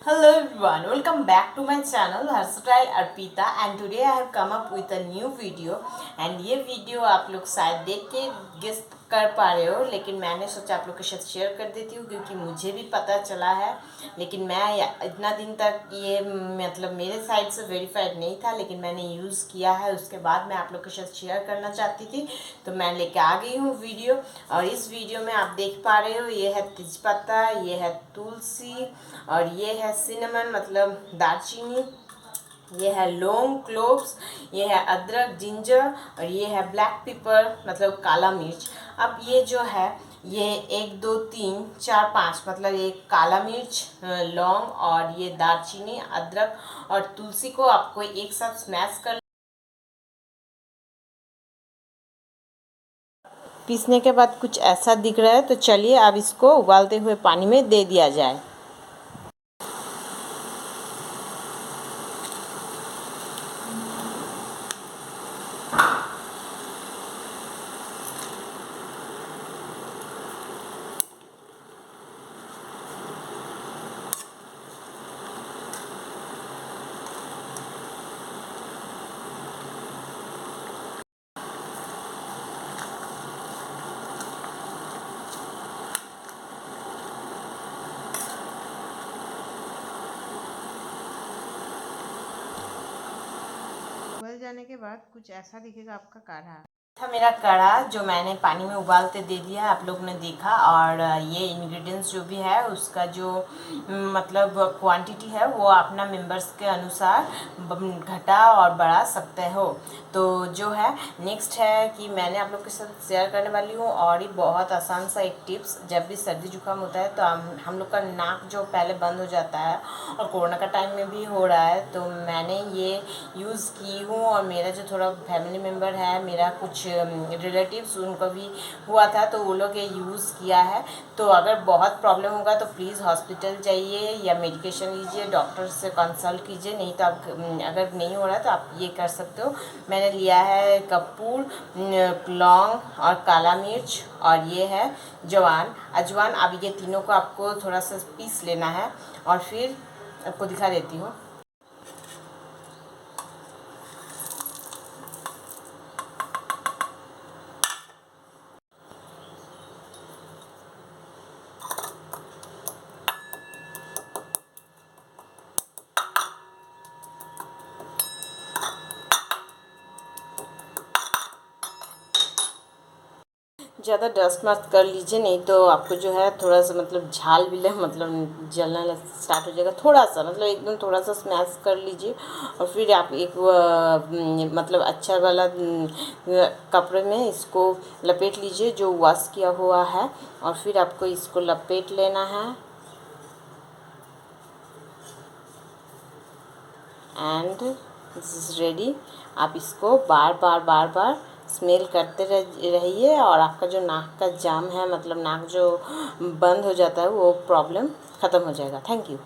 Hello everyone, welcome back to my channel Hairstyle Arpita and today I have come up with a new video and ये video आप लोग शायद देख के guess कर पा रहे हो, लेकिन मैंने सोचा आप लोग के साथ शेयर कर देती हूँ क्योंकि मुझे भी पता चला है, लेकिन मैं इतना दिन तक ये मतलब मेरे साइड से वेरीफाइड नहीं था, लेकिन मैंने यूज़ किया है। उसके बाद मैं आप लोग के साथ शेयर करना चाहती थी तो मैं लेके आ गई हूँ वीडियो। और इस वीडियो में आप देख पा रहे हो ये है तेजपत्ता, ये है तुलसी और ये है सिनेमन मतलब दालचीनी, ये है लौंग क्लोव्स, ये है अदरक जिंजर और ये है ब्लैक पेपर मतलब काला मिर्च। अब ये जो है ये 1 2 3 4 5 मतलब ये काला मिर्च, लौंग और ये दालचीनी अदरक और तुलसी को आपको एक साथ स्मैश कर पीसने के बाद कुछ ऐसा दिख रहा है। तो चलिए अब इसको उबालते हुए पानी में दे दिया जाए। उबल जाने के बाद कुछ ऐसा दिखेगा आपका काढ़ा। था मेरा कढ़ा जो मैंने पानी में उबालते दे दिया, आप लोग ने देखा। और ये इंग्रेडिएंट्स जो भी है उसका जो मतलब क्वांटिटी है वो अपना मेंबर्स के अनुसार घटा और बढ़ा सकते हो। तो जो है नेक्स्ट है कि मैंने आप लोग के साथ शेयर करने वाली हूँ और ये बहुत आसान सा एक टिप्स। जब भी सर्दी जुकाम होता है तो हम लोग का नाक जो पहले बंद हो जाता है और कोरोना का टाइम में भी हो रहा है, तो मैंने ये यूज़ की हूँ। और मेरा जो थोड़ा फैमिली मेम्बर है, मेरा कुछ रिलेटिव्स उनको भी हुआ था तो वो लोग ये यूज़ किया है। तो अगर बहुत प्रॉब्लम होगा तो प्लीज़ हॉस्पिटल जाइए या मेडिकेशन लीजिए, डॉक्टर से कंसल्ट कीजिए। नहीं तो आप अगर नहीं हो रहा तो आप ये कर सकते हो। मैंने लिया है कपूर, लौंग और काला मिर्च और ये है अजवान। अब ये तीनों को आपको थोड़ा सा पीस लेना है और फिर आपको दिखा देती हूँ। ज़्यादा डस्ट मत कर लीजिए, नहीं तो आपको जो है थोड़ा सा मतलब झाल भी मतलब जलना स्टार्ट हो जाएगा। थोड़ा सा मतलब एकदम थोड़ा सा स्मैश कर लीजिए और फिर आप एक मतलब अच्छा वाला कपड़े में इसको लपेट लीजिए जो वॉश किया हुआ है, और फिर आपको इसको लपेट लेना है। And this is ready. आप इसको बार बार स्मेल करते रहिए और आपका जो नाक का जाम है मतलब नाक जो बंद हो जाता है वो प्रॉब्लम ख़त्म हो जाएगा। Thank you.